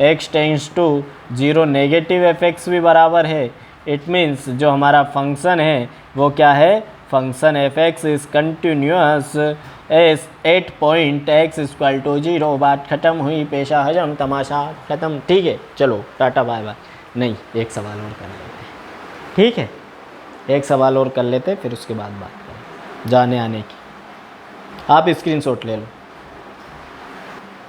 x tends to 0 negative fx भी बराबर है। इट मीन्स जो हमारा फंक्शन है वो क्या है, function fx is continuous as at point x equal to 0। बात खत्म हुई, पेशा हजम तमाशा खत्म। ठीक है, चलो टाटा बाय बाय। नहीं, एक सवाल और कर लेते हैं, ठीक है, एक सवाल और कर लेते हैं, फिर उसके बाद बात करें जाने आने की। आप स्क्रीनशॉट ले लो।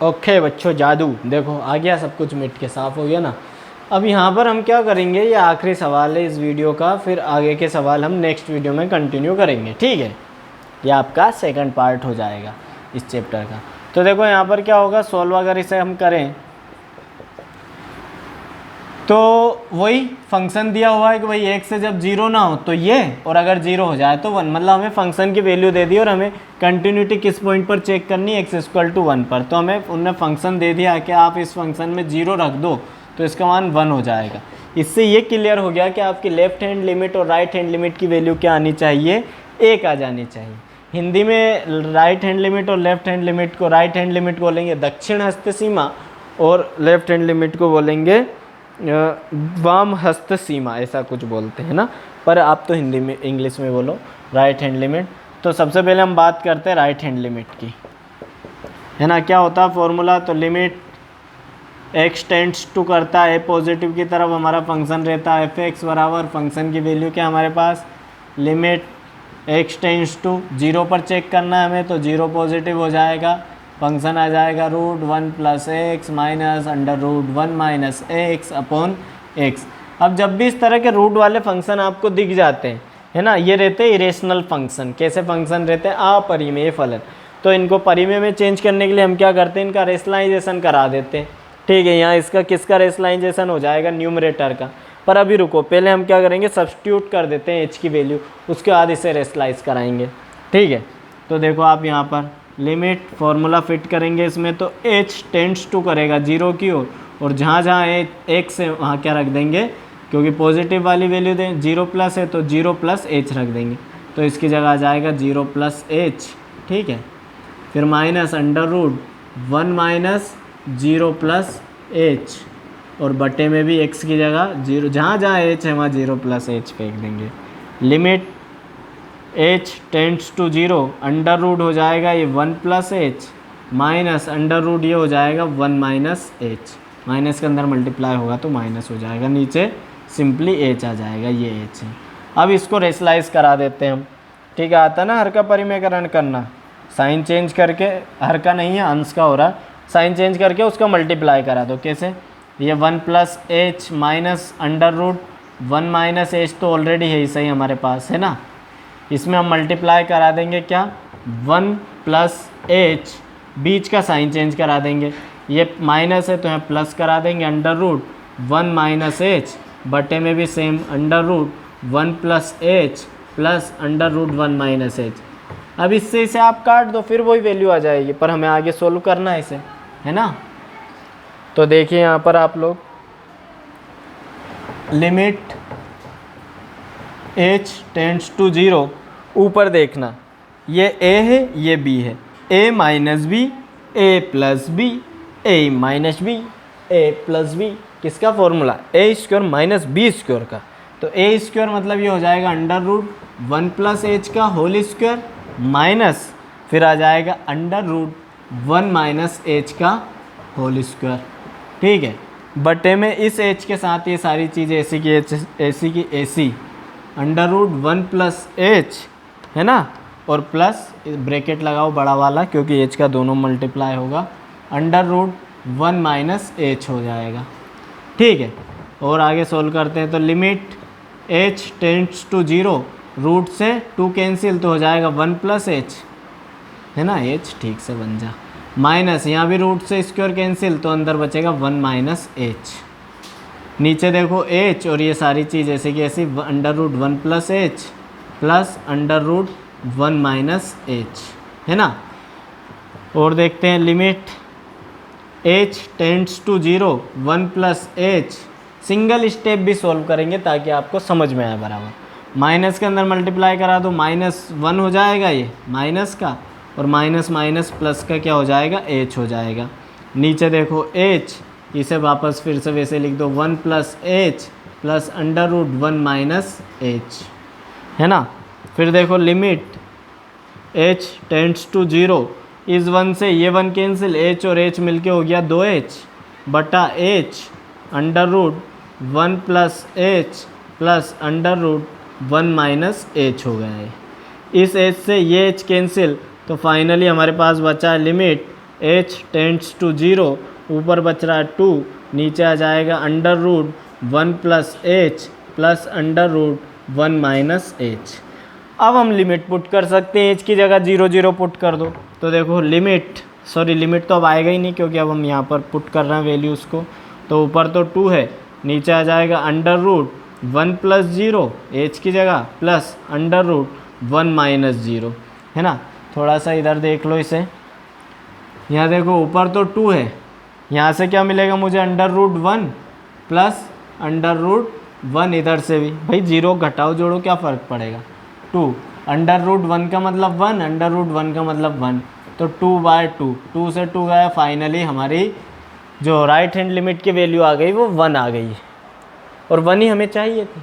ओके बच्चों, जादू देखो आ गया, सब कुछ मिट के साफ़ हो गया ना। अब यहाँ पर हम क्या करेंगे, ये आखिरी सवाल है इस वीडियो का, फिर आगे के सवाल हम नेक्स्ट वीडियो में कंटिन्यू करेंगे, ठीक है। ये आपका सेकंड पार्ट हो जाएगा इस चैप्टर का। तो देखो यहाँ पर क्या होगा, सॉल्व अगर इसे हम करें तो वही फंक्शन दिया हुआ है कि भाई एक से जब 0 ना हो तो ये, और अगर 0 हो जाए तो 1, मतलब हमें फंक्शन की वैल्यू दे दी और हमें कंटिन्यूटी किस पॉइंट पर चेक करनी है, x इक्वल टू 1 पर। तो हमें उनने फंक्शन दे दिया कि आप इस फंक्शन में 0 रख दो तो इसका मान 1 हो जाएगा। इससे ये क्लियर हो गया कि आपकी लेफ्ट हैंड लिमिट और राइट हैंड लिमिट की वैल्यू क्या आनी चाहिए, 1 आ जानी चाहिए। हिंदी में राइट हैंड लिमिट और लेफ्ट हैंड लिमिट को, राइट हैंड लिमिट को बोलेंगे दक्षिण हस्त सीमा और लेफ्ट हैंड लिमिट को बोलेंगे वाम हस्त सीमा, ऐसा कुछ बोलते हैं ना, पर आप तो हिंदी में इंग्लिश में बोलो राइट हैंड लिमिट। तो सबसे पहले हम बात करते हैं राइट हैंड लिमिट की, है ना। क्या होता है फॉर्मूला, तो लिमिट x टेंड्स टू करता है पॉजिटिव की तरफ, हमारा फंक्शन रहता है f(x) बराबर फंक्शन की वैल्यू क्या हमारे पास, लिमिट x टेंड्स टू 0 पर चेक करना है हमें, तो 0 पॉजिटिव हो जाएगा, फंक्शन आ जाएगा √1 + x minus √1 minus x upon x। अब जब भी इस तरह के रूट वाले फंक्शन आपको दिख जाते हैं, है ना, ये रहते हैं इरेशनल फंक्शन। कैसे फंक्शन रहते हैं, अपरिमेय फलन। तो इनको परिमेय में चेंज करने के लिए हम क्या करते हैं, इनका रेशनलाइजेशन करा देते हैं, ठीक है। यहाँ इसका किसका रेशनलाइजेशन हो जाएगा, न्यूमरेटर का। पर अभी रुको, पहले हम क्या करेंगे, सब्स्टिट्यूट कर देते हैं h की वैल्यू, उसके बाद इसे रेशनलाइज कराएंगे, ठीक है। तो देखो आप यहाँ पर लिमिट फार्मूला फिट करेंगे इसमें, तो h टेंड्स टू करेगा 0 की ओर, और जहाँ जहाँ x है वहाँ क्या रख देंगे, क्योंकि पॉजिटिव वाली वैल्यू दें 0 प्लस है तो 0 + h रख देंगे, तो इसकी जगह आ जाएगा 0 + h, ठीक है। फिर माइनस √1 माइनस 0 + h, और बटे में भी x की जगह 0, जहाँ जहाँ h है वहाँ 0 + h फेंक देंगे। Limit h tends to 0, under root हो जाएगा ये 1 + h माइनस अंडर रूट ये हो जाएगा 1 माइनस h, माइनस के अंदर मल्टीप्लाई होगा तो माइनस हो जाएगा, नीचे सिंपली h आ जाएगा, ये h है। अब इसको रेशनलाइज करा देते हैं हम, ठीक है। आता ना हर का परिमेयकरण करना, साइन चेंज करके, हर का नहीं है अंश का हो रहा, साइन चेंज करके उसका मल्टीप्लाई करा दो। कैसे, ये 1 + h minus under root 1 minus h तो ऑलरेडी है ही सही हमारे पास, है ना। इसमें हम मल्टीप्लाई करा देंगे क्या, 1 + h, बीच का साइन चेंज करा देंगे, ये माइनस है तो यहाँ प्लस करा देंगे, अंडर रूट 1 माइनस h, बटे में भी same under root 1 + h plus under root 1 minus h। अब इससे इसे आप काट दो, फिर वही वैल्यू आ जाएगी, पर हमें आगे सोल्व करना है इसे, है ना। तो देखिए यहाँ पर आप लोग लिमिट h टेंड्स टू 0, ऊपर देखना, ये a है ये b है, a minus b, a plus b, a minus b, a plus b, किसका फॉर्मूला, a² माइनस b² का। तो a² मतलब ये हो जाएगा अंडर रूट 1 + h का होल स्क्वायर माइनस, फिर आ जाएगा अंडर रूट 1 माइनस h का होल स्क्वायर, ठीक है। बटे में इस h के साथ ये सारी चीज़ें ऐसी की ऐसी अंडर रूट 1 + h, है ना, और प्लस ब्रैकेट लगाओ बड़ा वाला, क्योंकि h का दोनों मल्टीप्लाई होगा, अंडर रूट 1 माइनस h हो जाएगा, ठीक है। और आगे सोल्व करते हैं, तो limit h tends to 0, root से 2 कैंसिल तो हो जाएगा 1 + h, है ना, h ठीक से बन जा, माइनस यहाँ भी रूट से स्क्वायर कैंसिल तो अंदर बचेगा 1 माइनस h, नीचे देखो h और ये सारी चीज़ ऐसे की ऐसी under root 1 + h plus under root 1 minus h, है ना। और देखते हैं limit h tends to 0, 1 + h single step भी सॉल्व करेंगे ताकि आपको समझ में आए बराबर। माइनस के अंदर मल्टीप्लाई करा दो, -1 हो जाएगा ये माइनस का, और माइनस माइनस प्लस का क्या हो जाएगा, h हो जाएगा। नीचे देखो h, इसे वापस फिर से वैसे लिख दो, 1 + h + √1 - h, है ना। फिर देखो लिमिट h टेंड्स टू 0, इस 1 से ये 1 कैंसिल, h और h मिलके हो गया 2h बटा h √1 + h + √1 - h हो गया है। इस h से ये h कैंसिल, तो फाइनली हमारे पास बचा है लिमिट h टेंड्स टू 0, ऊपर बच रहा है 2, नीचे आ जाएगा √1 + h + √1 - h। अब हम लिमिट पुट कर सकते हैं, h की जगह 0 0 पुट कर दो। तो देखो लिमिट तो अब आएगा ही नहीं क्योंकि अब हम यहाँ पर पुट कर रहे हैं वैल्यूज़ को। तो ऊपर तो 2 है, नीचे आ जाएगा √1 + 0 h की जगह प्लस √1 - 0, है ना। थोड़ा सा इधर देख लो इसे, यहाँ देखो ऊपर तो 2 है, यहाँ से क्या मिलेगा मुझे, √1 प्लस √1, इधर से भी भाई 0 घटाओ जोड़ो क्या फ़र्क पड़ेगा, 2, √1 का मतलब 1, √1 का मतलब 1, तो 2/2, 2 से 2 गया, फाइनली हमारी जो राइट हैंड लिमिट की वैल्यू आ गई वो 1 आ गई, और 1 ही हमें चाहिए थी।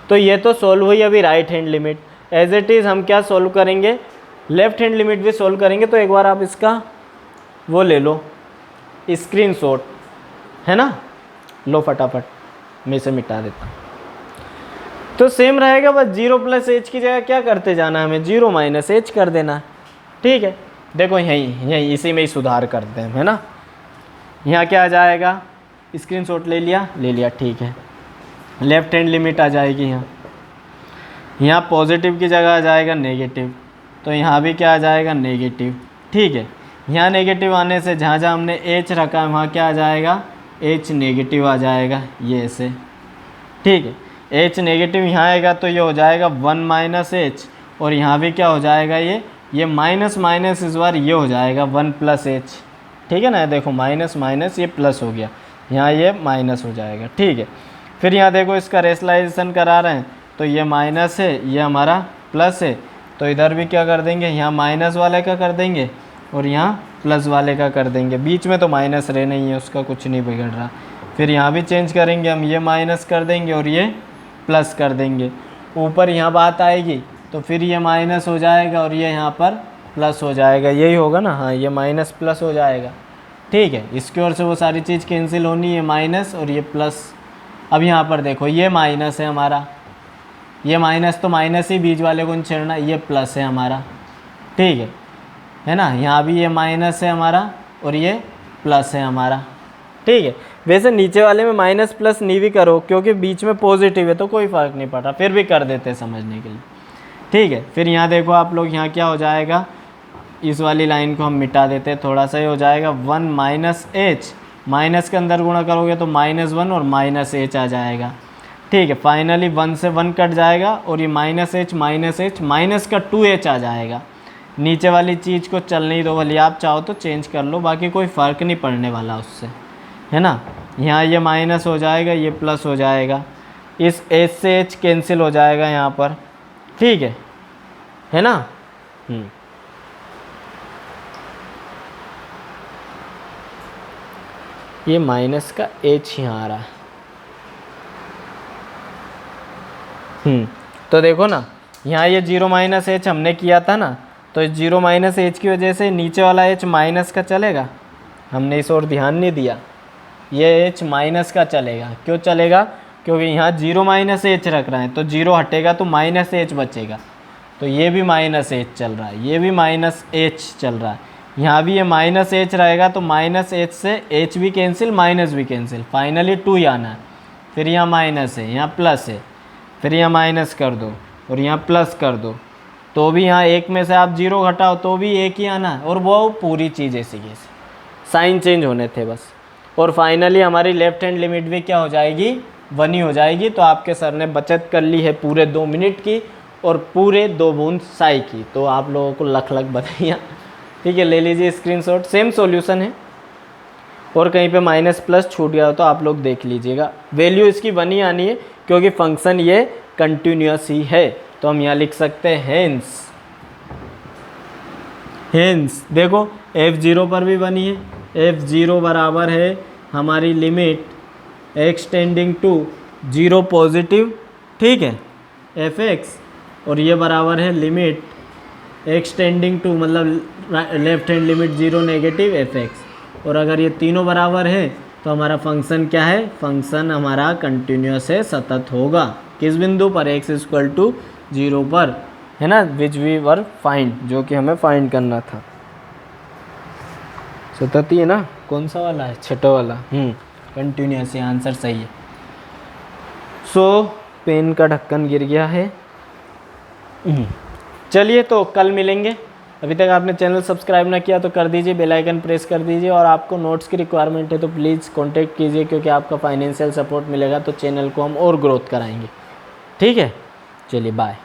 तो ये तो सॉल्व हुई अभी right hand limit. As it is हम क्या सॉल्व करेंगे, लेफ्ट हैंड लिमिट भी सॉल्व करेंगे। तो एक बार आप इसका वो ले लो स्क्रीनशॉट, है ना, लो फटाफट, मैं इसे मिटा देता हूँ। तो सेम रहेगा, बस 0 + h की जगह क्या करते जाना है हमें, 0 - h कर देना है, ठीक है। देखो यहीं इसी में ही सुधार करते हैं, है ना। यहाँ क्या आ जाएगा, स्क्रीनशॉट ले लिया, ठीक है। लेफ्ट हैंड लिमिट आ जाएगी यहाँ पॉजिटिव की जगह आ जाएगा नेगेटिव, तो यहाँ भी क्या आ जाएगा, नेगेटिव, ठीक है। यहाँ नेगेटिव आने से जहाँ जहाँ हमने h रखा है वहाँ क्या आ जाएगा, h नेगेटिव आ जाएगा, ये ऐसे, ठीक है। h नेगेटिव यहाँ आएगा तो ये हो जाएगा 1 - h, और यहाँ भी क्या हो जाएगा, ये माइनस माइनस इस बार ये हो जाएगा 1 + h, ठीक है ना। देखो माइनस माइनस ये प्लस हो गया, यहाँ ये माइनस हो जाएगा, ठीक है। फिर यहाँ देखो इसका रेशनलाइजेशन करा रहे हैं, तो ये माइनस है, ये हमारा प्लस है, तो इधर भी क्या कर देंगे, यहाँ माइनस वाले का कर देंगे और यहाँ प्लस वाले का कर देंगे। बीच में तो माइनस रहना ही है, उसका कुछ नहीं बिगड़ रहा। फिर यहाँ भी चेंज करेंगे हम, ये माइनस कर देंगे और ये प्लस कर देंगे। ऊपर यहाँ बात आएगी तो फिर ये माइनस हो जाएगा और ये यहाँ पर प्लस हो जाएगा, यही होगा ना, हाँ, ये माइनस प्लस हो जाएगा, ठीक है। इसकी ओर से वो सारी चीज़ कैंसिल होनी है, माइनस और ये प्लस। अब यहाँ पर देखो ये माइनस है हमारा, ये माइनस तो माइनस ही बीच वाले को नहीं छेड़ना, ये प्लस है हमारा, ठीक है ना। यहाँ भी ये माइनस है हमारा और ये प्लस है हमारा, ठीक है। वैसे नीचे वाले में माइनस प्लस नहीं भी करो क्योंकि बीच में पॉजिटिव है तो कोई फ़र्क नहीं पड़ रहा, फिर भी कर देते हैं समझने के लिए, ठीक है। फिर यहाँ देखो आप लोग, यहाँ क्या हो जाएगा, इस वाली लाइन को हम मिटा देते हैं, थोड़ा सा ही हो जाएगा 1 - h, माइनस के अंदर गुणा करोगे तो -1 और -h आ जाएगा, ठीक है। फाइनली 1 से 1 कट जाएगा और ये -h माइनस का 2h आ जाएगा। नीचे वाली चीज़ को चलने ही दो, भले आप चाहो तो चेंज कर लो, बाकी कोई फ़र्क नहीं पड़ने वाला उससे, है ना। यहाँ ये माइनस हो जाएगा, ये प्लस हो जाएगा, इस h से h कैंसिल हो जाएगा यहाँ पर, ठीक है ना। ये माइनस का h यहाँ आ रहा है, तो देखो ना, यहाँ ये 0 - h हमने किया था ना, तो 0 - h की वजह से नीचे वाला h माइनस का चलेगा, हमने इस ओर ध्यान नहीं दिया, ये h माइनस का चलेगा। क्यों चलेगा, क्योंकि यहाँ 0 - h रख रहे हैं, तो 0 हटेगा तो -h बचेगा, तो ये भी -h चल रहा है, ये भी -h चल रहा है, यहाँ भी ये -h रहेगा, तो -h से h भी कैंसिल, माइनस भी कैंसिल, फाइनली 2 ही आना है। फिर यहाँ माइनस है, यहाँ प्लस है, फिर यहाँ माइनस कर दो और यहाँ प्लस कर दो, तो भी यहाँ एक में से आप 0 घटाओ तो भी एक ही आना है, और वो पूरी चीज़ ऐसी कैसे साइन चेंज होने थे बस। और फाइनली हमारी लेफ्ट हैंड लिमिट भी क्या हो जाएगी, 1 ही हो जाएगी। तो आपके सर ने बचत कर ली है पूरे 2 मिनट की और पूरे 2 बूंद साई की, तो आप लोगों को लख लख बधाइयाँ, ठीक है। ले लीजिए स्क्रीनशॉट, सेम सॉल्यूशन है। और कहीं पे माइनस प्लस छूट गया हो तो आप लोग देख लीजिएगा। वैल्यू इसकी 1 ही आनी है क्योंकि फंक्शन ये कंटिन्यूअस ही है। तो हम यहाँ लिख सकते हैं हेंस देखो f0 पर भी बनी है। f0 बराबर है हमारी limit x tending to 0 positive, ठीक है, fx, और ये बराबर है लिमिट x टेंडिंग टू मतलब left hand limit 0 negative fx। और अगर ये तीनों बराबर है तो हमारा फंक्शन क्या है, फंक्शन हमारा कंटिन्यूअस है, सतत होगा। किस बिंदु पर, x इक्वल टू 0 पर, है ना, विच वी वर फाइंड, जो कि हमें फाइंड करना था। सतत ही है ना, कौन सा वाला है, छठा वाला, कंटिन्यूअस, आंसर सही है। सो पेन का ढक्कन गिर गया है। चलिए तो कल मिलेंगे। अभी तक आपने चैनल सब्सक्राइब ना किया तो कर दीजिए, बेल आइकन प्रेस कर दीजिए, और आपको नोट्स की रिक्वायरमेंट है तो प्लीज़ कांटेक्ट कीजिए, क्योंकि आपका फाइनेंशियल सपोर्ट मिलेगा तो चैनल को हम और ग्रोथ कराएंगे। ठीक है, चलिए बाय।